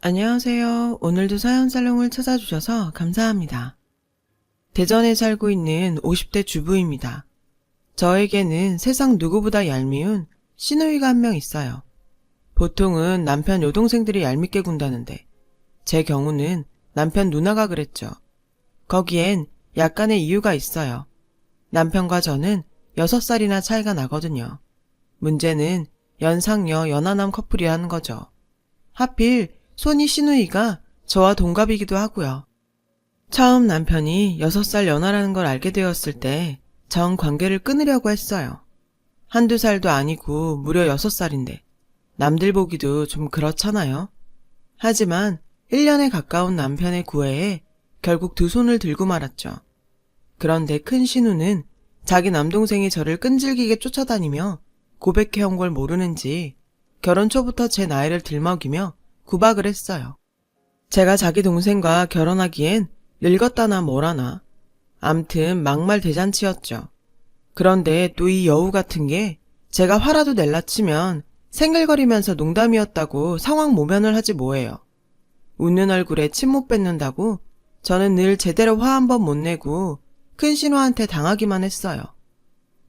안녕하세요. 오늘도 사연살롱을 찾아주셔서 감사합니다. 대전에 살고 있는 50대 주부입니다. 저에게는 세상 누구보다 얄미운 시누이가 한 명 있어요. 보통은 남편 여동생들이 얄밉게 군다는데 제 경우는 남편 누나가 그랬죠. 거기엔 약간의 이유가 있어요. 남편과 저는 6살이나 차이가 나거든요. 문제는 연상녀 연하남 커플이라는 거죠. 하필 손이 시누이가 저와 동갑이기도 하고요. 처음 남편이 6살 연하라는 걸 알게 되었을 때 전 관계를 끊으려고 했어요. 한두 살도 아니고 무려 6살인데 남들 보기도 좀 그렇잖아요. 하지만 1년에 가까운 남편의 구애에 결국 두 손을 들고 말았죠. 그런데 큰 신우는 자기 남동생이 저를 끈질기게 쫓아다니며 고백해온 걸 모르는지 결혼 초부터 제 나이를 들먹이며 구박을 했어요. 제가 자기 동생과 결혼하기엔 늙었다나 뭐라나. 암튼 막말 대잔치였죠. 그런데 또 이 여우 같은 게 제가 화라도 낼라 치면 생글거리면서 농담이었다고 상황 모면을 하지 뭐예요. 웃는 얼굴에 침 못 뱉는다고 저는 늘 제대로 화 한 번 못 내고 큰 신우한테 당하기만 했어요.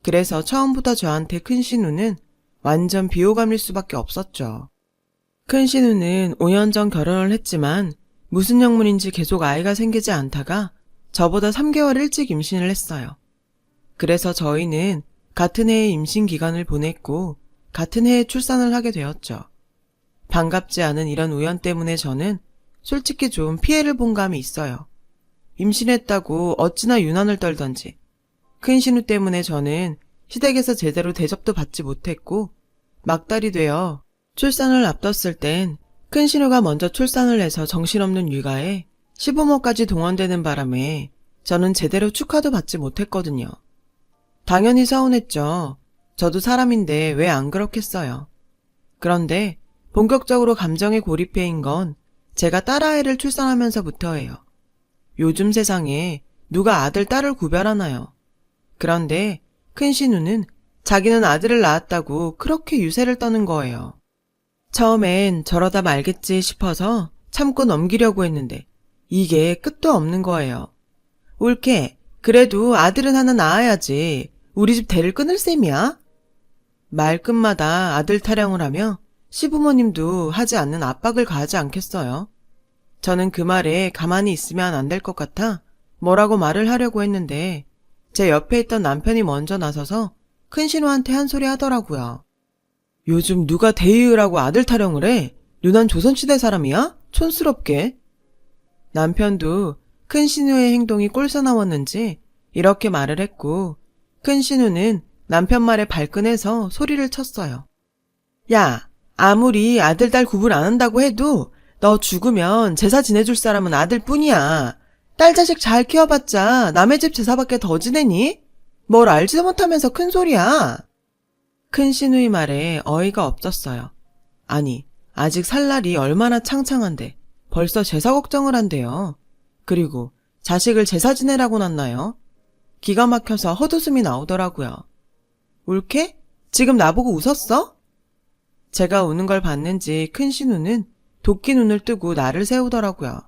그래서 처음부터 저한테 큰 신우는 완전 비호감일 수밖에 없었죠. 큰 신우는 5년 전 결혼을 했지만 무슨 영문인지 계속 아이가 생기지 않다가 저보다 3개월 일찍 임신을 했어요. 그래서 저희는 같은 해에 임신 기간을 보냈고 같은 해에 출산을 하게 되었죠. 반갑지 않은 이런 우연 때문에 저는 솔직히 좀 피해를 본 감이 있어요. 임신했다고 어찌나 유난을 떨던지. 큰 신우 때문에 저는 시댁에서 제대로 대접도 받지 못했고 막달이 되어 출산을 앞뒀을 땐 큰 신우가 먼저 출산을 해서 정신없는 육아에 시부모까지 동원되는 바람에 저는 제대로 축하도 받지 못했거든요. 당연히 서운했죠. 저도 사람인데 왜 안 그렇겠어요. 그런데 본격적으로 감정에 고립해인 건 제가 딸아이를 출산하면서부터예요. 요즘 세상에 누가 아들, 딸을 구별하나요? 그런데 큰 신우는 자기는 아들을 낳았다고 그렇게 유세를 떠는 거예요. 처음엔 저러다 말겠지 싶어서 참고 넘기려고 했는데 이게 끝도 없는 거예요. 옳게 그래도 아들은 하나 낳아야지. 우리 집 대를 끊을 셈이야? 말끝마다 아들 타령을 하며 시부모님도 하지 않는 압박을 가하지 않겠어요. 저는 그 말에 가만히 있으면 안 될 것 같아 뭐라고 말을 하려고 했는데 제 옆에 있던 남편이 먼저 나서서 큰 신우한테 한 소리 하더라고요. 요즘 누가 대의으라고 아들 타령을 해? 누난 조선시대 사람이야? 촌스럽게. 남편도 큰 신우의 행동이 꼴사나웠는지 이렇게 말을 했고 큰 신우는 남편 말에 발끈해서 소리를 쳤어요. 야, 아무리 아들 딸 구분 안 한다고 해도 너 죽으면 제사 지내줄 사람은 아들뿐이야. 딸 자식 잘 키워봤자 남의 집 제사밖에 더 지내니? 뭘 알지도 못하면서 큰 소리야. 큰 신우의 말에 어이가 없었어요. 아니, 아직 살 날이 얼마나 창창한데 벌써 제사 걱정을 한대요. 그리고 자식을 제사 지내라고 놨나요? 기가 막혀서 헛웃음이 나오더라고요. 옳게? 지금 나보고 웃었어? 제가 우는 걸 봤는지 큰 신우는 도끼 눈을 뜨고 나를 세우더라고요.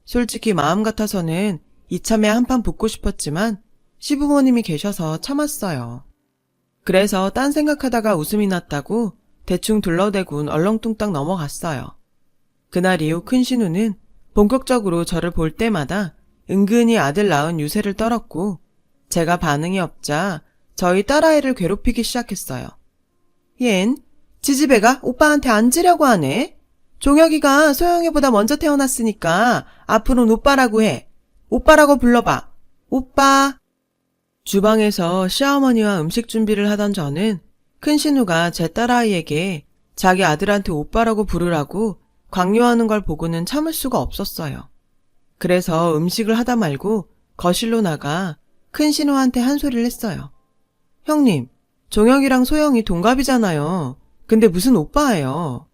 솔직히 마음 같아서는 이참에 한판 붙고 싶었지만 시부모님이 계셔서 참았어요. 그래서 딴 생각하다가 웃음이 났다고 대충 둘러대곤 얼렁뚱땅 넘어갔어요. 그날 이후 큰 신우는 본격적으로 저를 볼 때마다 은근히 아들 낳은 유세를 떨었고 제가 반응이 없자 저희 딸아이를 괴롭히기 시작했어요. 얜 지지배가 오빠한테 앉으려고 하네. 종혁이가 소영이보다 먼저 태어났으니까 앞으로는 오빠라고 해. 오빠라고 불러봐. 오빠. 주방에서 시어머니와 음식 준비를 하던 저는 큰 신우가 제 딸아이에게 자기 아들한테 오빠라고 부르라고 강요하는 걸 보고는 참을 수가 없었어요. 그래서 음식을 하다 말고 거실로 나가 큰 신우한테 한 소리를 했어요. 형님, 종혁이랑 소영이 동갑이잖아요. 근데 무슨 오빠예요.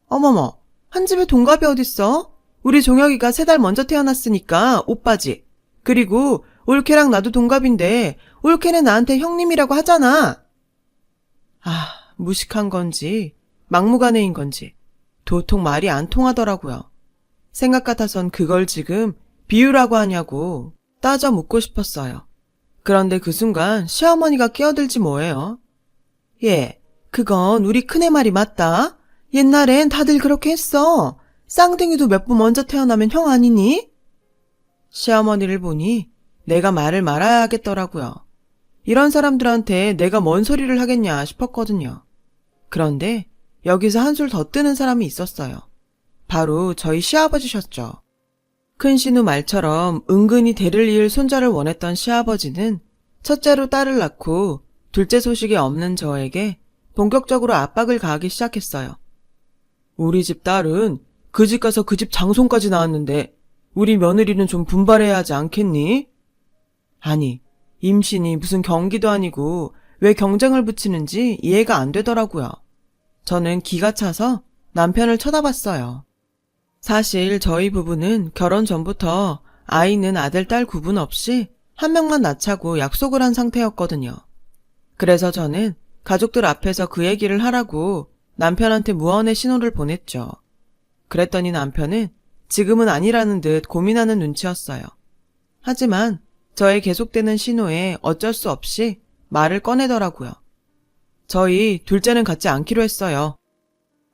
어머머, 한 집에 동갑이 어딨어? 우리 종혁이가 3달 먼저 태어났으니까 오빠지. 그리고 올케랑 나도 동갑인데 올케는 나한테 형님이라고 하잖아. 아, 무식한 건지 막무가내인 건지 도통 말이 안 통하더라고요. 생각 같아선 그걸 지금 비유라고 하냐고 따져 묻고 싶었어요. 그런데 그 순간 시어머니가 끼어들지 뭐예요. 예, 그건 우리 큰애 말이 맞다. 옛날엔 다들 그렇게 했어. 쌍둥이도 몇 번 먼저 태어나면 형 아니니? 시어머니를 보니 내가 말을 말아야 하겠더라고요. 이런 사람들한테 내가 뭔 소리를 하겠냐 싶었거든요. 그런데 여기서 한술 더 뜨는 사람이 있었어요. 바로 저희 시아버지셨죠. 큰 신우 말처럼 은근히 대를 이을 손자를 원했던 시아버지는 첫째로 딸을 낳고 둘째 소식이 없는 저에게 본격적으로 압박을 가하기 시작했어요. 우리 집 딸은 그 집 가서 그 집 장손까지 낳았는데 우리 며느리는 좀 분발해야 하지 않겠니? 아니, 임신이 무슨 경기도 아니고 왜 경쟁을 붙이는지 이해가 안 되더라고요. 저는 기가 차서 남편을 쳐다봤어요. 사실 저희 부부는 결혼 전부터 아이는 아들, 딸 구분 없이 한 명만 낳자고 약속을 한 상태였거든요. 그래서 저는 가족들 앞에서 그 얘기를 하라고 남편한테 무언의 신호를 보냈죠. 그랬더니 남편은 지금은 아니라는 듯 고민하는 눈치였어요. 하지만 저의 계속되는 신호에 어쩔 수 없이 말을 꺼내더라고요. 저희 둘째는 갖지 않기로 했어요.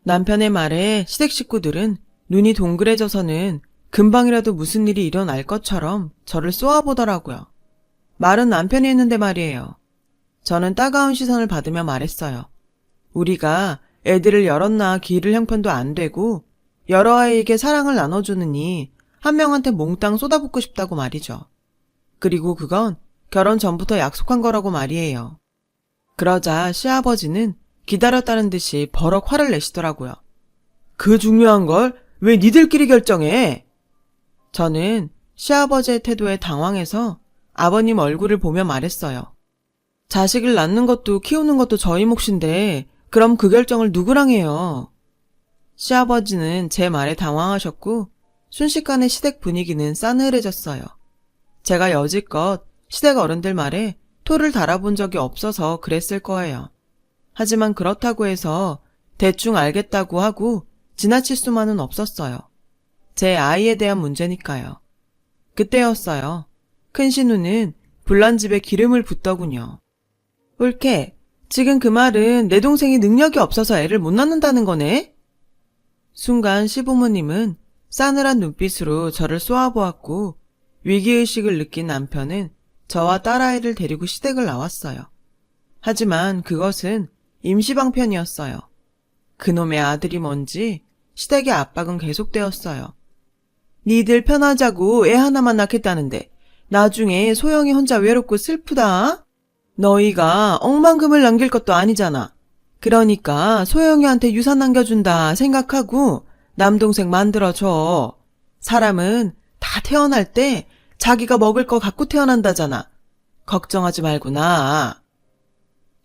남편의 말에 시댁 식구들은 눈이 동그래져서는 금방이라도 무슨 일이 일어날 것처럼 저를 쏘아보더라고요. 말은 남편이 했는데 말이에요. 저는 따가운 시선을 받으며 말했어요. 우리가 애들을 여럿 낳아 기를 형편도 안 되고 여러 아이에게 사랑을 나눠주느니 한 명한테 몽땅 쏟아붓고 싶다고 말이죠. 그리고 그건 결혼 전부터 약속한 거라고 말이에요. 그러자 시아버지는 기다렸다는 듯이 버럭 화를 내시더라고요. 그 중요한 걸 왜 니들끼리 결정해? 저는 시아버지의 태도에 당황해서 아버님 얼굴을 보며 말했어요. 자식을 낳는 것도 키우는 것도 저희 몫인데 그럼 그 결정을 누구랑 해요? 시아버지는 제 말에 당황하셨고 순식간에 시댁 분위기는 싸늘해졌어요. 제가 여지껏 시댁 어른들 말에 토를 달아본 적이 없어서 그랬을 거예요. 하지만 그렇다고 해서 대충 알겠다고 하고 지나칠 수만은 없었어요. 제 아이에 대한 문제니까요. 그때였어요. 큰 신우는 불난 집에 기름을 붓더군요. 옳게, 지금 그 말은 내 동생이 능력이 없어서 애를 못 낳는다는 거네? 순간 시부모님은 싸늘한 눈빛으로 저를 쏘아보았고 위기의식을 느낀 남편은 저와 딸아이를 데리고 시댁을 나왔어요. 하지만 그것은 임시방편이었어요. 그놈의 아들이 뭔지 시댁의 압박은 계속되었어요. 니들 편하자고 애 하나만 낳겠다는데 나중에 소영이 혼자 외롭고 슬프다. 너희가 억만금을 남길 것도 아니잖아. 그러니까 소영이한테 유산 남겨준다 생각하고 남동생 만들어줘. 사람은 다 태어날 때 자기가 먹을 거 갖고 태어난다잖아. 걱정하지 말고 나.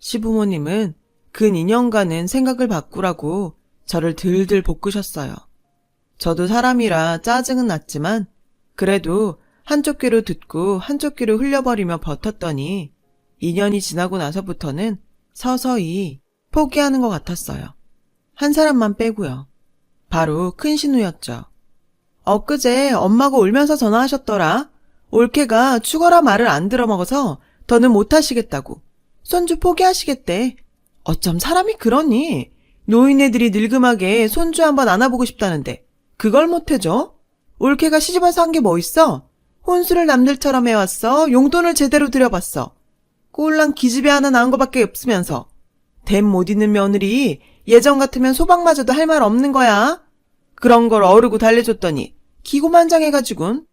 시부모님은 근 2년간은 생각을 바꾸라고 저를 들들 볶으셨어요. 저도 사람이라 짜증은 났지만 그래도 한쪽 귀로 듣고 한쪽 귀로 흘려버리며 버텼더니 2년이 지나고 나서부터는 서서히 포기하는 것 같았어요. 한 사람만 빼고요. 바로 큰 신우였죠. 엊그제 엄마가 울면서 전화하셨더라. 올케가 죽어라 말을 안 들어먹어서 더는 못하시겠다고. 손주 포기하시겠대. 어쩜 사람이 그러니? 노인네들이 늙음하게 손주 한번 안아보고 싶다는데 그걸 못해줘? 올케가 시집와서 한 게 뭐 있어? 혼수를 남들처럼 해왔어. 용돈을 제대로 들여봤어. 꼴랑 기집애 하나 낳은 거밖에 없으면서. 댐 못 있는 며느리 예전 같으면 소방마저도 할 말 없는 거야. 그런 걸 어르고 달래줬더니 기고만장해가지군.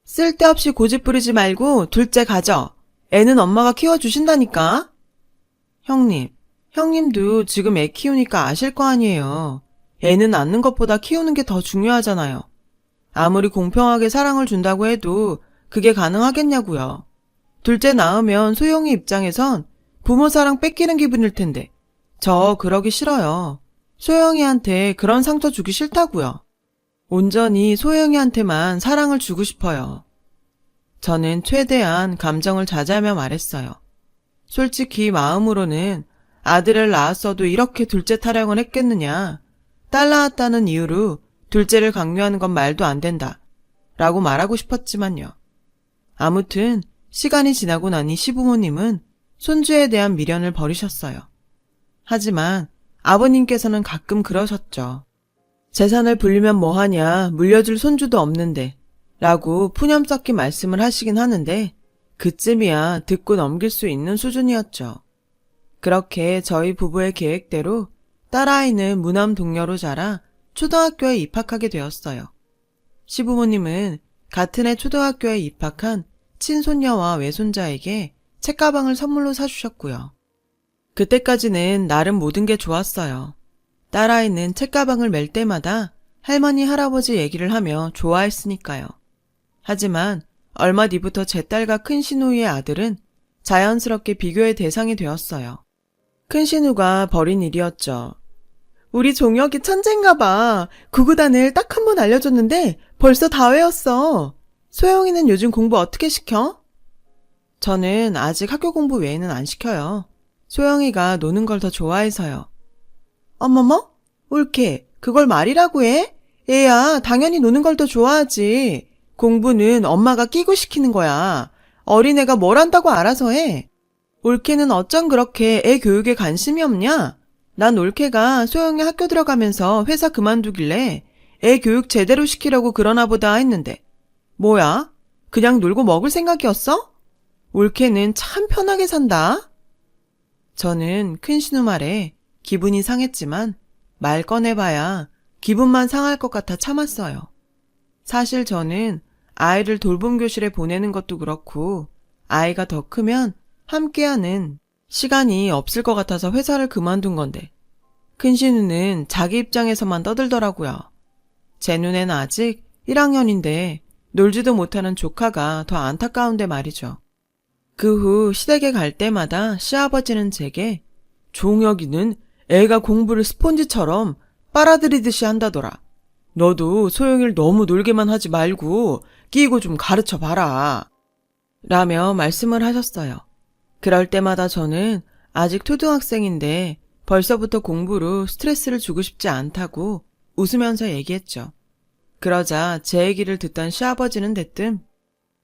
쓸데없이 고집 부리지 말고 둘째 가져. 애는 엄마가 키워주신다니까. 형님도 지금 애 키우니까 아실 거 아니에요. 애는 낳는 것보다 키우는 게 더 중요하잖아요. 아무리 공평하게 사랑을 준다고 해도 그게 가능하겠냐고요. 둘째 낳으면 소영이 입장에선 부모 사랑 뺏기는 기분일 텐데 저 그러기 싫어요. 소영이한테 그런 상처 주기 싫다고요. 온전히 소영이한테만 사랑을 주고 싶어요. 저는 최대한 감정을 자제하며 말했어요. 솔직히 마음으로는 아들을 낳았어도 이렇게 둘째 타령을 했겠느냐. 딸 낳았다는 이유로 둘째를 강요하는 건 말도 안 된다 라고 말하고 싶었지만요. 아무튼 시간이 지나고 나니 시부모님은 손주에 대한 미련을 버리셨어요. 하지만 아버님께서는 가끔 그러셨죠. 재산을 불리면 뭐하냐, 물려줄 손주도 없는데 라고 푸념 섞인 말씀을 하시긴 하는데 그쯤이야 듣고 넘길 수 있는 수준이었죠. 그렇게 저희 부부의 계획대로 딸아이는 무남 동료로 자라 초등학교에 입학하게 되었어요. 시부모님은 같은 해 초등학교에 입학한 친손녀와 외손자에게 책가방을 선물로 사주셨고요. 그때까지는 나름 모든 게 좋았어요. 딸아이는 책가방을 멜 때마다 할머니, 할아버지 얘기를 하며 좋아했으니까요. 하지만 얼마 뒤부터 제 딸과 큰 신우의 아들은 자연스럽게 비교의 대상이 되었어요. 큰 신우가 벌인 일이었죠. 우리 종혁이 천재인가 봐. 구구단을 딱 한 번 알려줬는데 벌써 다 외웠어. 소영이는 요즘 공부 어떻게 시켜? 저는 아직 학교 공부 외에는 안 시켜요. 소영이가 노는 걸 더 좋아해서요. 어머머? 옳게 그걸 말이라고 해? 얘야 당연히 노는 걸 더 좋아하지. 공부는 엄마가 끼고 시키는 거야. 어린애가 뭘 한다고 알아서 해. 올케는 어쩜 그렇게 애 교육에 관심이 없냐? 난 올케가 소영이 학교 들어가면서 회사 그만두길래 애 교육 제대로 시키려고 그러나 보다 했는데 뭐야? 그냥 놀고 먹을 생각이었어? 올케는 참 편하게 산다. 저는 큰 신우 말에 기분이 상했지만 말 꺼내봐야 기분만 상할 것 같아 참았어요. 사실 저는 아이를 돌봄교실에 보내는 것도 그렇고 아이가 더 크면 함께하는 시간이 없을 것 같아서 회사를 그만둔 건데 큰 신우는 자기 입장에서만 떠들더라고요. 제 눈엔 아직 1학년인데 놀지도 못하는 조카가 더 안타까운데 말이죠. 그 후 시댁에 갈 때마다 시아버지는 제게 종혁이는 애가 공부를 스폰지처럼 빨아들이듯이 한다더라. 너도 소영이를 너무 놀게만 하지 말고 끼고 좀 가르쳐봐라. 라며 말씀을 하셨어요. 그럴 때마다 저는 아직 초등학생인데 벌써부터 공부로 스트레스를 주고 싶지 않다고 웃으면서 얘기했죠. 그러자 제 얘기를 듣던 시아버지는 대뜸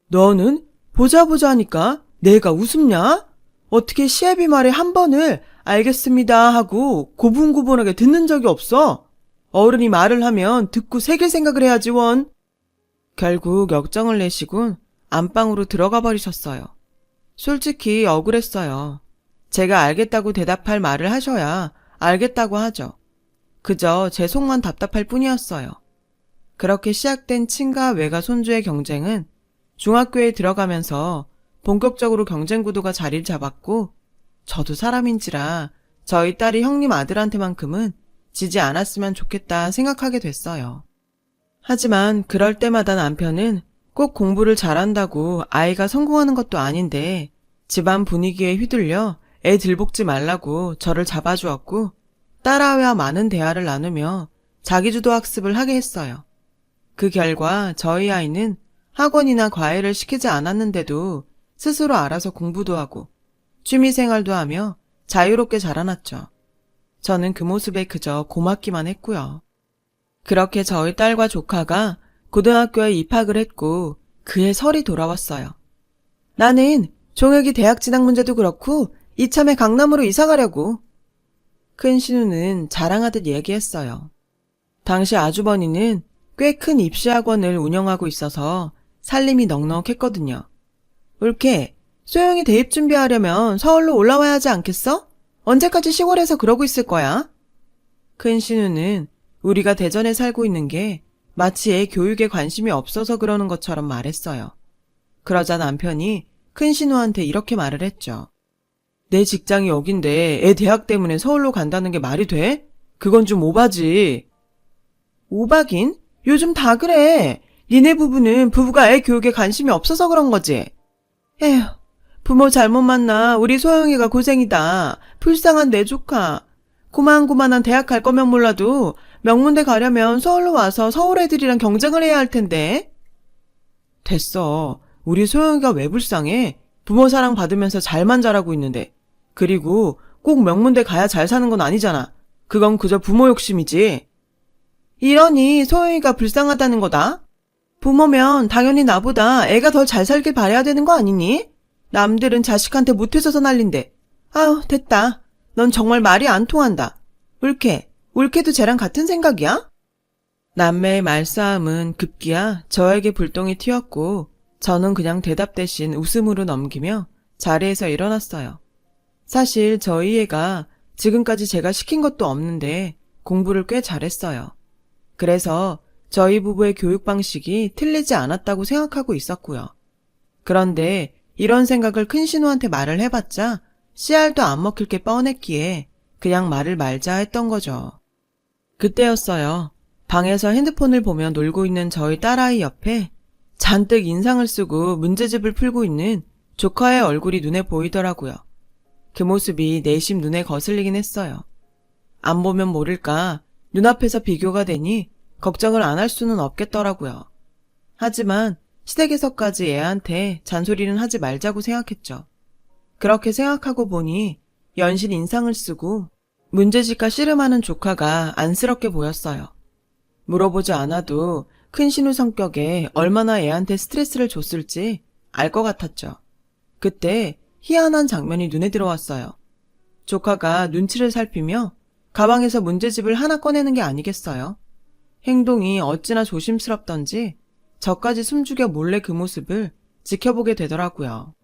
너는 보자 하니까 내가 웃음냐? 어떻게 시애비 말에 한 번을 알겠습니다 하고 고분고분하게 듣는 적이 없어? 어른이 말을 하면 듣고 새길 생각을 해야지 원. 결국 역정을 내시곤 안방으로 들어가 버리셨어요. 솔직히 억울했어요. 제가 알겠다고 대답할 말을 하셔야 알겠다고 하죠. 그저 제 속만 답답할 뿐이었어요. 그렇게 시작된 친가 외가 손주의 경쟁은 중학교에 들어가면서 본격적으로 경쟁 구도가 자리를 잡았고 저도 사람인지라 저희 딸이 형님 아들한테만큼은 지지 않았으면 좋겠다 생각하게 됐어요. 하지만 그럴 때마다 남편은 꼭 공부를 잘한다고 아이가 성공하는 것도 아닌데 집안 분위기에 휘둘려 애 들볶지 말라고 저를 잡아주었고 딸아이와 많은 대화를 나누며 자기주도 학습을 하게 했어요. 그 결과 저희 아이는 학원이나 과외를 시키지 않았는데도 스스로 알아서 공부도 하고 취미생활도 하며 자유롭게 자라났죠. 저는 그 모습에 그저 고맙기만 했고요. 그렇게 저희 딸과 조카가 고등학교에 입학을 했고 그해 설이 돌아왔어요. 나는 종혁이 대학 진학 문제도 그렇고 이참에 강남으로 이사가려고. 큰 신우는 자랑하듯 얘기했어요. 당시 아주버니는 꽤 큰 입시학원을 운영하고 있어서 살림이 넉넉했거든요. 옳게 소영이 대입 준비하려면 서울로 올라와야 하지 않겠어? 언제까지 시골에서 그러고 있을 거야? 큰 신우는 우리가 대전에 살고 있는 게 마치 애 교육에 관심이 없어서 그러는 것처럼 말했어요. 그러자 남편이 큰 신우한테 이렇게 말을 했죠. 내 직장이 여긴데 애 대학 때문에 서울로 간다는 게 말이 돼? 그건 좀 오바지. 오바긴? 요즘 다 그래. 니네 부부는 부부가 애 교육에 관심이 없어서 그런 거지. 에휴, 부모 잘못 만나 우리 소영이가 고생이다. 불쌍한 내 조카. 고만고만한 대학 갈 거면 몰라도 명문대 가려면 서울로 와서 서울 애들이랑 경쟁을 해야 할 텐데. 됐어. 우리 소영이가 왜 불쌍해? 부모 사랑 받으면서 잘만 자라고 있는데. 그리고 꼭 명문대 가야 잘 사는 건 아니잖아. 그건 그저 부모 욕심이지. 이러니 소영이가 불쌍하다는 거다. 부모면 당연히 나보다 애가 더 잘 살길 바라야 되는 거 아니니? 남들은 자식한테 못해줘서 난린데. 아유, 됐다. 넌 정말 말이 안 통한다. 울케도 쟤랑 같은 생각이야? 남매의 말싸움은 급기야 저에게 불똥이 튀었고 저는 그냥 대답 대신 웃음으로 넘기며 자리에서 일어났어요. 사실 저희 애가 지금까지 제가 시킨 것도 없는데 공부를 꽤 잘했어요. 그래서 저희 부부의 교육 방식이 틀리지 않았다고 생각하고 있었고요. 그런데 이런 생각을 큰 신우한테 말을 해봤자 씨알도 안 먹힐 게 뻔했기에 그냥 말을 말자 했던 거죠. 그때였어요. 방에서 핸드폰을 보며 놀고 있는 저희 딸아이 옆에 잔뜩 인상을 쓰고 문제집을 풀고 있는 조카의 얼굴이 눈에 보이더라고요. 그 모습이 내심 눈에 거슬리긴 했어요. 안 보면 모를까 눈앞에서 비교가 되니 걱정을 안 할 수는 없겠더라고요. 하지만 시댁에서까지 애한테 잔소리는 하지 말자고 생각했죠. 그렇게 생각하고 보니 연신 인상을 쓰고 문제집과 씨름하는 조카가 안쓰럽게 보였어요. 물어보지 않아도 큰 신우 성격에 얼마나 애한테 스트레스를 줬을지 알 것 같았죠. 그때 희한한 장면이 눈에 들어왔어요. 조카가 눈치를 살피며 가방에서 문제집을 하나 꺼내는 게 아니겠어요? 행동이 어찌나 조심스럽던지 저까지 숨죽여 몰래 그 모습을 지켜보게 되더라고요.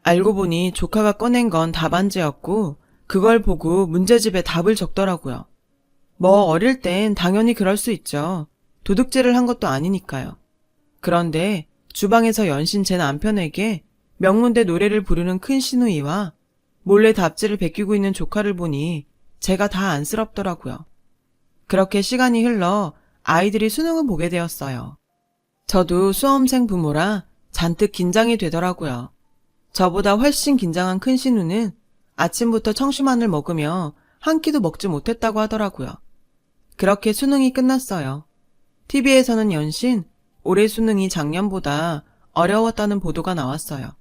알고 보니 조카가 꺼낸 건 답안지였고 그걸 보고 문제집에 답을 적더라고요. 뭐 어릴 땐 당연히 그럴 수 있죠. 도둑질을 한 것도 아니니까요. 그런데 주방에서 연신 제 남편에게 명문대 노래를 부르는 큰 시누이와 몰래 답지를 베끼고 있는 조카를 보니 제가 다 안쓰럽더라고요. 그렇게 시간이 흘러 아이들이 수능을 보게 되었어요. 저도 수험생 부모라 잔뜩 긴장이 되더라고요. 저보다 훨씬 긴장한 큰 신우는 아침부터 청심환을 먹으며 한 끼도 먹지 못했다고 하더라고요. 그렇게 수능이 끝났어요. TV에서는 연신 올해 수능이 작년보다 어려웠다는 보도가 나왔어요.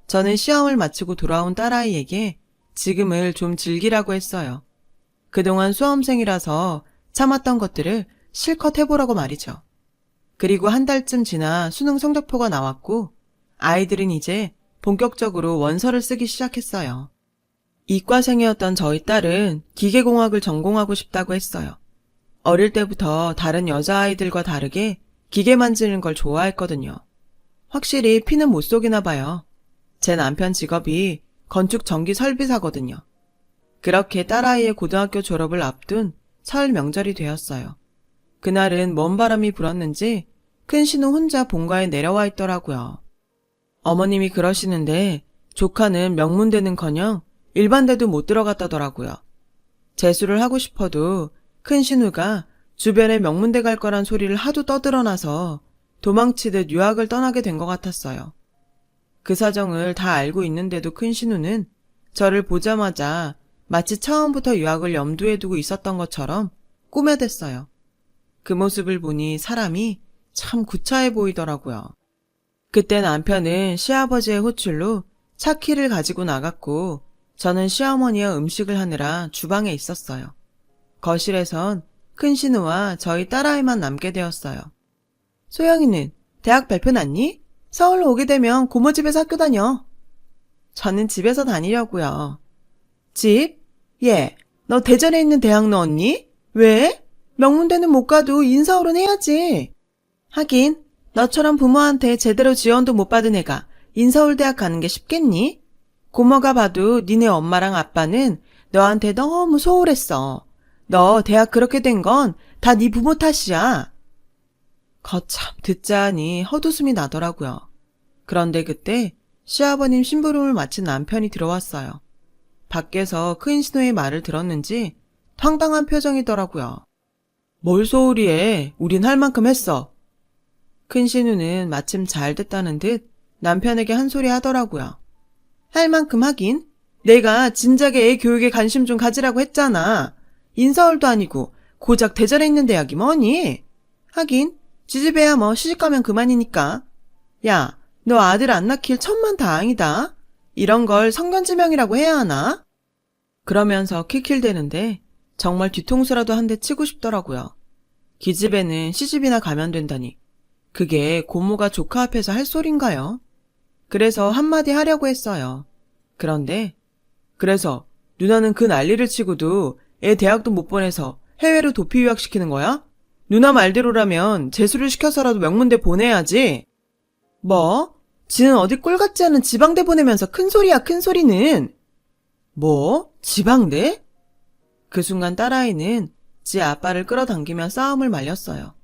저는 시험을 마치고 돌아온 딸아이에게 지금을 좀 즐기라고 했어요. 그동안 수험생이라서 참았던 것들을 실컷 해보라고 말이죠. 그리고 한 달쯤 지나 수능 성적표가 나왔고 아이들은 이제 본격적으로 원서를 쓰기 시작했어요. 이과생이었던 저희 딸은 기계공학을 전공하고 싶다고 했어요. 어릴 때부터 다른 여자아이들과 다르게 기계 만지는 걸 좋아했거든요. 확실히 피는 못 속이나 봐요. 제 남편 직업이 건축 전기 설비사거든요. 그렇게 딸아이의 고등학교 졸업을 앞둔 설 명절이 되었어요. 그날은 먼 바람이 불었는지 큰 신우 혼자 본가에 내려와 있더라고요. 어머님이 그러시는데 조카는 명문대는커녕 일반대도 못 들어갔다더라고요. 재수를 하고 싶어도 큰 신우가 주변에 명문대 갈 거란 소리를 하도 떠들어놔서 도망치듯 유학을 떠나게 된 것 같았어요. 그 사정을 다 알고 있는데도 큰 신우는 저를 보자마자 마치 처음부터 유학을 염두에 두고 있었던 것처럼 꾸며댔어요. 그 모습을 보니 사람이 참 구차해 보이더라고요. 그때 남편은 시아버지의 호출로 차 키를 가지고 나갔고 저는 시어머니와 음식을 하느라 주방에 있었어요. 거실에선 큰 신우와 저희 딸아이만 남게 되었어요. 소영이는 대학 발표 났니? 서울로 오게 되면 고모 집에서 학교 다녀. 저는 집에서 다니려고요. 집? 예, 너 대전에 있는 대학 넣었니? 왜? 명문대는 못 가도 인서울은 해야지. 하긴 너처럼 부모한테 제대로 지원도 못 받은 애가 인서울대학 가는 게 쉽겠니? 고모가 봐도 니네 엄마랑 아빠는 너한테 너무 소홀했어. 너 대학 그렇게 된 건 다 네 부모 탓이야. 거참 듣자 하니 헛웃음이 나더라고요. 그런데 그때 시아버님 심부름을 마친 남편이 들어왔어요. 밖에서 큰 신우의 말을 들었는지 황당한 표정이더라고요. 뭘 소홀히 해. 우린 할 만큼 했어. 큰 신우는 마침 잘 됐다는 듯 남편에게 한 소리 하더라고요. 할 만큼 하긴. 내가 진작에 애 교육에 관심 좀 가지라고 했잖아. 인서울도 아니고 고작 대전에 있는 대학이 뭐니? 하긴 지집애야 뭐 시집가면 그만이니까. 야, 너 아들 안 낳길 천만다행이다. 이런 걸 성견지명이라고 해야 하나? 그러면서 킬킬대는데 정말 뒤통수라도 한 대 치고 싶더라고요. 기집애는 시집이나 가면 된다니. 그게 고모가 조카 앞에서 할 소린가요? 그래서 한마디 하려고 했어요. 그래서 누나는 그 난리를 치고도 애 대학도 못 보내서 해외로 도피 유학시키는 거야? 누나 말대로라면 재수를 시켜서라도 명문대 보내야지. 뭐? 지는 어디 꼴 같지 않은 지방대 보내면서 큰 소리야, 큰 소리는. 뭐? 지방대? 그 순간 딸아이는 지 아빠를 끌어당기며 싸움을 말렸어요.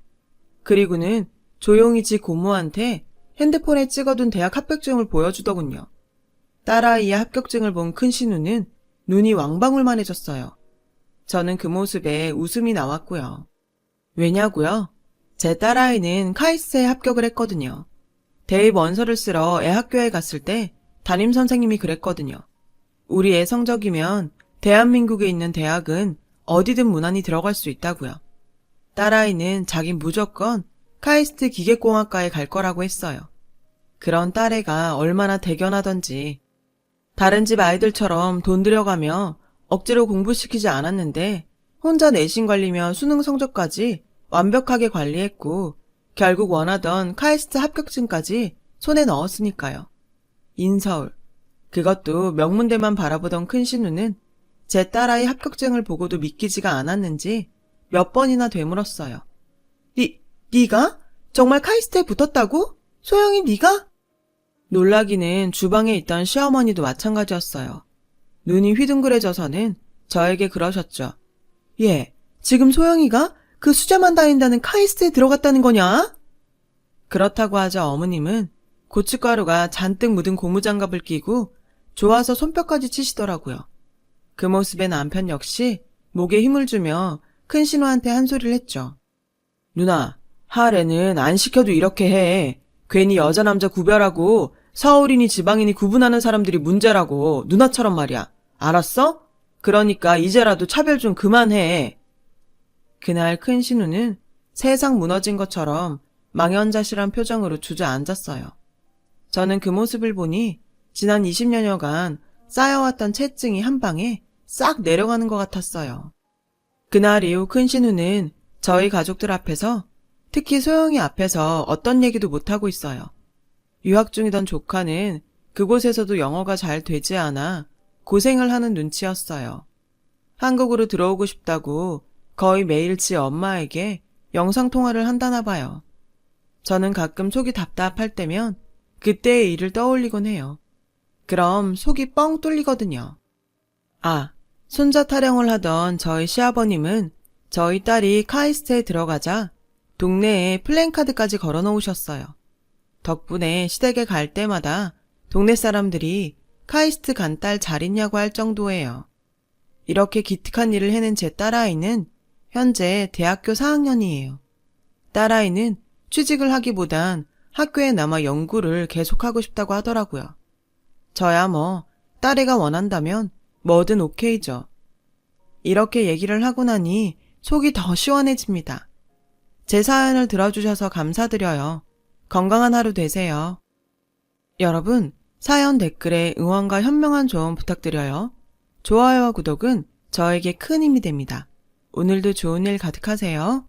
그리고는 조용히 지 고모한테 핸드폰에 찍어둔 대학 합격증을 보여주더군요. 딸아이의 합격증을 본 큰 신우는 눈이 왕방울만해졌어요. 저는 그 모습에 웃음이 나왔고요. 왜냐고요? 제 딸아이는 카이스트에 합격을 했거든요. 대입 원서를 쓰러 애 학교에 갔을 때 담임선생님이 그랬거든요. 우리 애 성적이면 대한민국에 있는 대학은 어디든 무난히 들어갈 수 있다고요. 딸아이는 자긴 무조건 카이스트 기계공학과에 갈 거라고 했어요. 그런 딸애가 얼마나 대견하던지. 다른 집 아이들처럼 돈 들여가며 억지로 공부시키지 않았는데 혼자 내신 관리며 수능 성적까지 완벽하게 관리했고 결국 원하던 카이스트 합격증까지 손에 넣었으니까요. 인서울. 그것도 명문대만 바라보던 큰 신우는 제 딸아이 합격증을 보고도 믿기지가 않았는지 몇 번이나 되물었어요. 네가? 정말 카이스트에 붙었다고? 소영이 네가? 놀라기는 주방에 있던 시어머니도 마찬가지였어요. 눈이 휘둥그레져서는 저에게 그러셨죠. 얘, 지금 소영이가 그 수자만 다닌다는 카이스트에 들어갔다는 거냐? 그렇다고 하자 어머님은 고춧가루가 잔뜩 묻은 고무장갑을 끼고 좋아서 손뼉까지 치시더라고요. 그 모습에 남편 역시 목에 힘을 주며 큰 신우한테 한 소리를 했죠. 누나, 하래는 안 시켜도 이렇게 해. 괜히 여자 남자 구별하고 서울이니 지방이니 구분하는 사람들이 문제라고. 누나처럼 말이야. 알았어? 그러니까 이제라도 차별 좀 그만해. 그날 큰 신우는 세상 무너진 것처럼 망연자실한 표정으로 주저앉았어요. 저는 그 모습을 보니 지난 20년여간 쌓여왔던 채증이 한 방에 싹 내려가는 것 같았어요. 그날 이후 큰 신우는 저희 가족들 앞에서, 특히 소영이 앞에서 어떤 얘기도 못하고 있어요. 유학 중이던 조카는 그곳에서도 영어가 잘 되지 않아 고생을 하는 눈치였어요. 한국으로 들어오고 싶다고 거의 매일 지 엄마에게 영상통화를 한다나 봐요. 저는 가끔 속이 답답할 때면 그때의 일을 떠올리곤 해요. 그럼 속이 뻥 뚫리거든요. 아, 손자 타령을 하던 저희 시아버님은 저희 딸이 카이스트에 들어가자 동네에 플랜카드까지 걸어놓으셨어요. 덕분에 시댁에 갈 때마다 동네 사람들이 카이스트 간 딸 잘 있냐고 할 정도예요. 이렇게 기특한 일을 해낸 제 딸아이는 현재 대학교 4학년이에요. 딸아이는 취직을 하기보단 학교에 남아 연구를 계속하고 싶다고 하더라고요. 저야 뭐 딸애가 원한다면 뭐든 오케이죠. 이렇게 얘기를 하고 나니 속이 더 시원해집니다. 제 사연을 들어주셔서 감사드려요. 건강한 하루 되세요. 여러분, 사연 댓글에 응원과 현명한 조언 부탁드려요. 좋아요와 구독은 저에게 큰 힘이 됩니다. 오늘도 좋은 일 가득하세요.